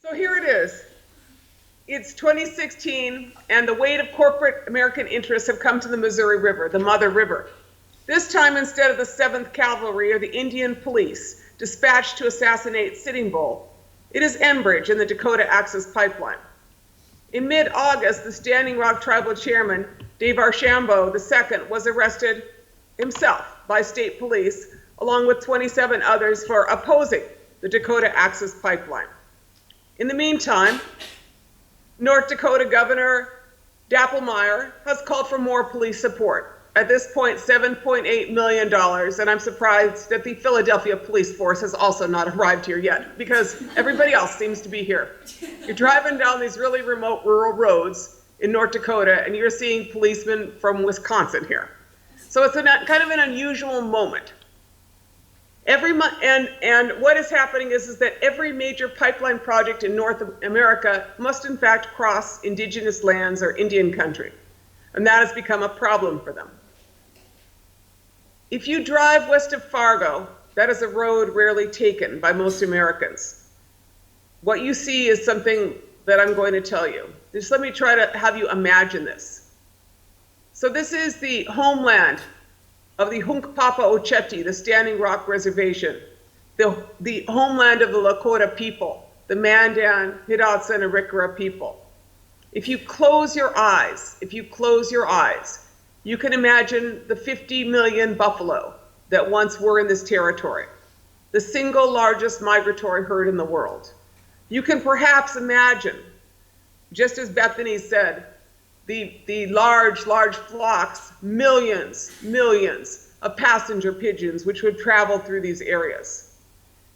So here it is. It's 2016, and the weight of corporate American interests have come to the Missouri River, the Mother River. This time, instead of the 7th Cavalry or the Indian Police dispatched to assassinate Sitting Bull, it is Enbridge and the Dakota Access Pipeline. In mid-August, the Standing Rock Tribal Chairman, Dave Archambault II, was arrested himself by state police, along with 27 others, for opposing the Dakota Access Pipeline. In the meantime, North Dakota Governor Dappelmeyer has called for more police support. At this point, $7.8 million, and I'm surprised that the Philadelphia police force has also not arrived here yet, because everybody else seems to be here. You're driving down these really remote rural roads in North Dakota, and you're seeing policemen from Wisconsin here. So it's kind of an unusual moment. And what is happening is that every major pipeline project in North America must in fact cross indigenous lands or Indian country. And that has become a problem for them. If you drive west of Fargo, that is a road rarely taken by most Americans. What you see is something that I'm going to tell you. Just let me try to have you imagine this. So this is the homeland of the Hunkpapa Ocheti, the Standing Rock Reservation, the homeland of the Lakota people, the Mandan, Hidatsa, and Arikara people. If you close your eyes, you can imagine the 50 million buffalo that once were in this territory, the single largest migratory herd in the world. You can perhaps imagine, just as Bethany said, the large flocks, millions of passenger pigeons which would travel through these areas.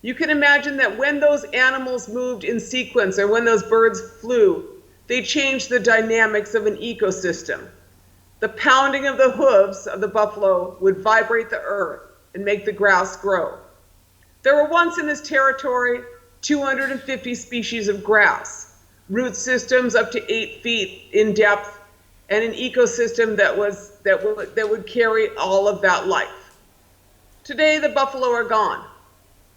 You can imagine that when those animals moved in sequence or when those birds flew, they changed the dynamics of an ecosystem. The pounding of the hooves of the buffalo would vibrate the earth and make the grass grow. There were once in this territory 250 species of grass, root systems up to 8 feet in depth, and an ecosystem that would carry all of that life. Today, the buffalo are gone.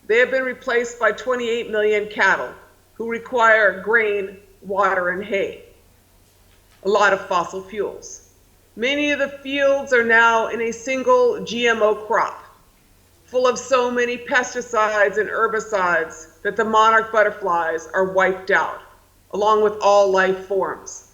They have been replaced by 28 million cattle who require grain, water, and hay, a lot of fossil fuels. Many of the fields are now in a single GMO crop, full of so many pesticides and herbicides that the monarch butterflies are wiped out, along with all life forms.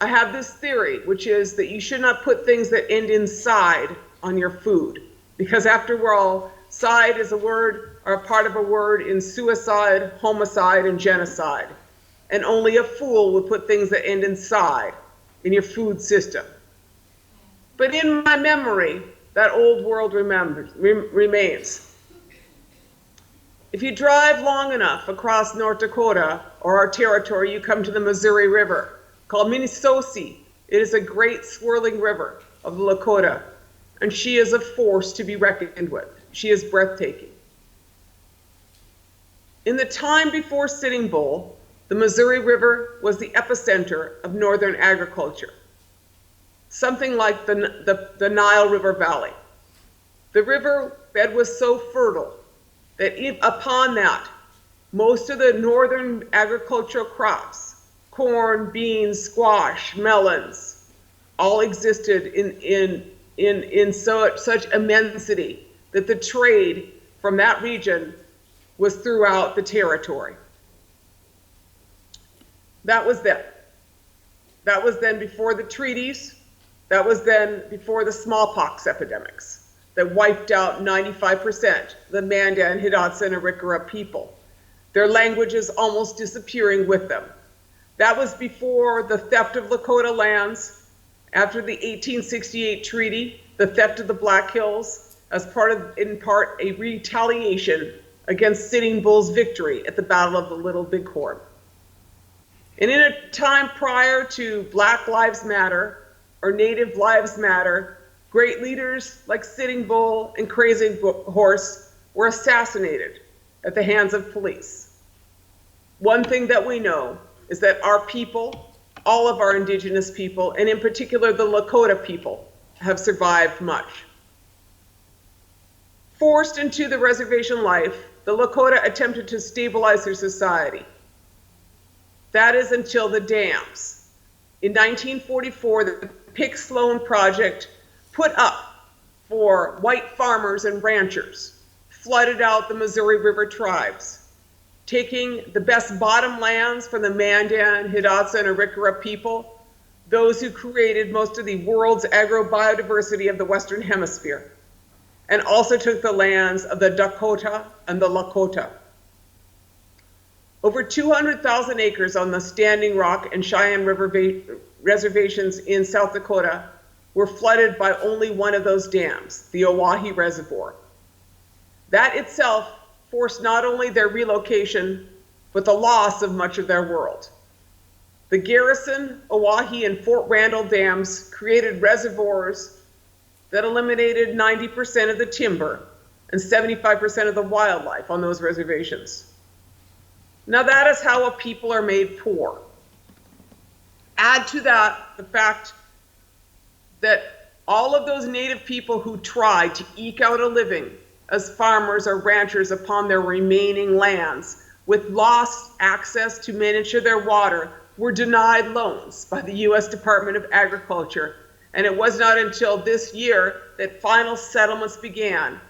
I have this theory, which is that you should not put things that end in "side" on your food, because after all, "side" is a word or a part of a word in suicide, homicide, and genocide. And only a fool would put things that end in "side" in your food system. But in my memory, that old world remains. If you drive long enough across North Dakota or our territory, you come to the Missouri River, called Minnesota. It is a great swirling river of the Lakota, and she is a force to be reckoned with. She is breathtaking. In the time before Sitting Bull, the Missouri River was the epicenter of northern agriculture, something like the Nile River Valley. The river bed was so fertile that upon that, most of the northern agricultural crops, corn, beans, squash, melons, all existed in such immensity that the trade from that region was throughout the territory. That was then. That was then before the treaties. That was then before the smallpox epidemics that wiped out 95% of the Mandan, Hidatsa, and Arikara people, their languages almost disappearing with them. That was before the theft of Lakota lands, after the 1868 treaty, the theft of the Black Hills, as in part, a retaliation against Sitting Bull's victory at the Battle of the Little Bighorn. And in a time prior to Black Lives Matter or Native Lives Matter, great leaders like Sitting Bull and Crazy Horse were assassinated at the hands of police. One thing that we know is that our people, all of our indigenous people, and in particular the Lakota people, have survived much. Forced into the reservation life, the Lakota attempted to stabilize their society. That is until the dams. In 1944, the Pick Sloan Project put up for white farmers and ranchers, flooded out the Missouri River tribes, taking the best bottomlands from the Mandan, Hidatsa, and Arikara people, those who created most of the world's agrobiodiversity of the Western Hemisphere, and also took the lands of the Dakota and the Lakota. Over 200,000 acres on the Standing Rock and Cheyenne River reservations in South Dakota were flooded by only one of those dams, the Owyhee Reservoir. That itself forced not only their relocation, but the loss of much of their world. The Garrison, Owyhee, and Fort Randall dams created reservoirs that eliminated 90% of the timber and 75% of the wildlife on those reservations. Now that is how a people are made poor. Add to that the fact that all of those native people who tried to eke out a living as farmers or ranchers upon their remaining lands with lost access to manage their water were denied loans by the U.S. Department of Agriculture. And it was not until this year that final settlements began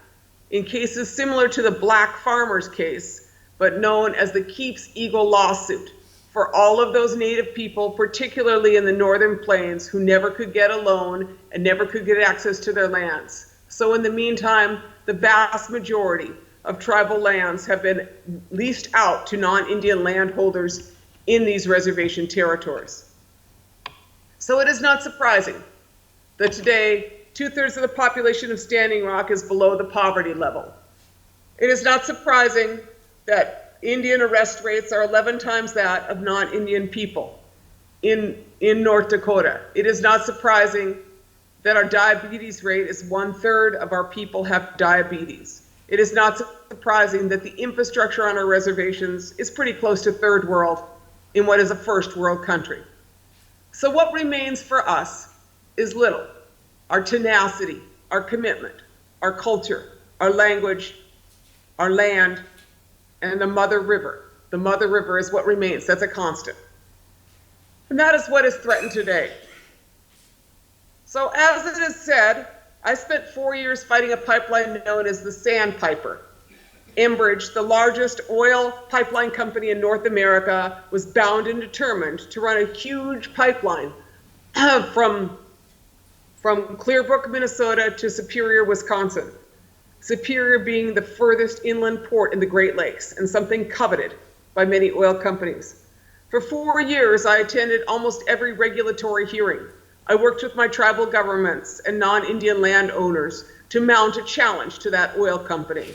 in cases similar to the Black Farmers case, but known as the Keeps Eagle lawsuit, for all of those native people, particularly in the northern plains, who never could get a loan and never could get access to their lands. So in the meantime, the vast majority of tribal lands have been leased out to non-Indian landholders in these reservation territories. So it is not surprising that today, 2/3 of the population of Standing Rock is below the poverty level. It is not surprising that Indian arrest rates are 11 times that of non-Indian people in North Dakota. It is not surprising that our diabetes rate is 1/3 of our people have diabetes. It is not surprising that the infrastructure on our reservations is pretty close to third world in what is a first world country. So what remains for us is little: our tenacity, our commitment, our culture, our language, our land, and the Mother River. The Mother River is what remains. That's a constant. And that is what is threatened today. So as it is said, I spent 4 years fighting a pipeline known as the Sandpiper. Enbridge, the largest oil pipeline company in North America, was bound and determined to run a huge pipeline from Clearbrook, Minnesota to Superior, Wisconsin. Superior being the furthest inland port in the Great Lakes and something coveted by many oil companies. For 4 years, I attended almost every regulatory hearing. I worked with my tribal governments and non-Indian landowners to mount a challenge to that oil company.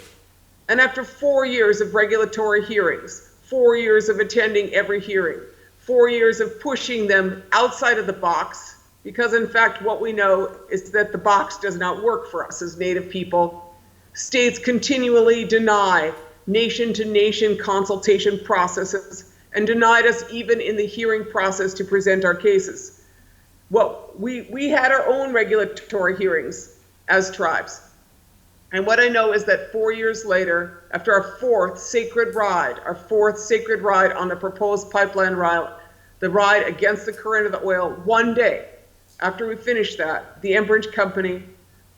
And after 4 years of regulatory hearings, 4 years of attending every hearing, 4 years of pushing them outside of the box, because in fact what we know is that the box does not work for us as Native people, states continually deny nation-to-nation consultation processes and denied us even in the hearing process to present our cases. Well, we had our own regulatory hearings as tribes. And what I know is that 4 years later, after our fourth sacred ride on the proposed pipeline route, the ride against the current of the oil, one day after we finished that, the Enbridge company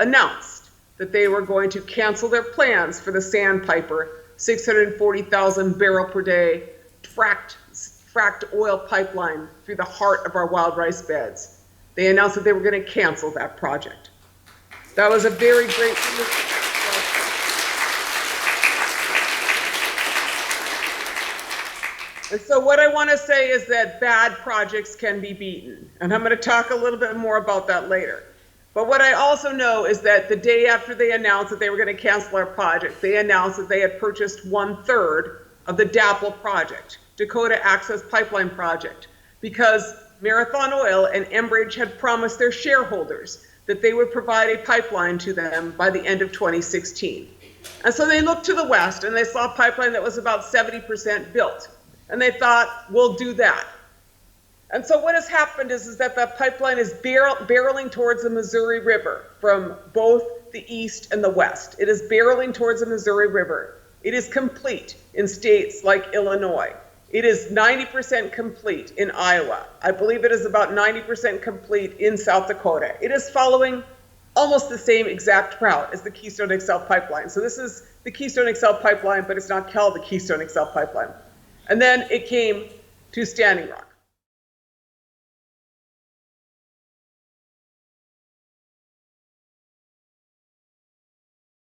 announced that they were going to cancel their plans for the Sandpiper, 640,000 barrel per day fracked oil pipeline through the heart of our wild rice beds. They announced that they were going to cancel that project. That was a very great. And so what I want to say is that bad projects can be beaten. And I'm going to talk a little bit more about that later. But what I also know is that the day after they announced that they were going to cancel our project, they announced that they had purchased 1/3 of the DAPL project, Dakota Access Pipeline Project, because Marathon Oil and Enbridge had promised their shareholders that they would provide a pipeline to them by the end of 2016. And so they looked to the west and they saw a pipeline that was about 70% built. And they thought, we'll do that. And so what has happened is that the pipeline is barreling towards the Missouri River from both the east and the west. It is barreling towards the Missouri River. It is complete in states like Illinois. It is 90% complete in Iowa. I believe it is about 90% complete in South Dakota. It is following almost the same exact route as the Keystone XL pipeline. So this is the Keystone XL pipeline, but it's not called the Keystone XL pipeline. And then it came to Standing Rock.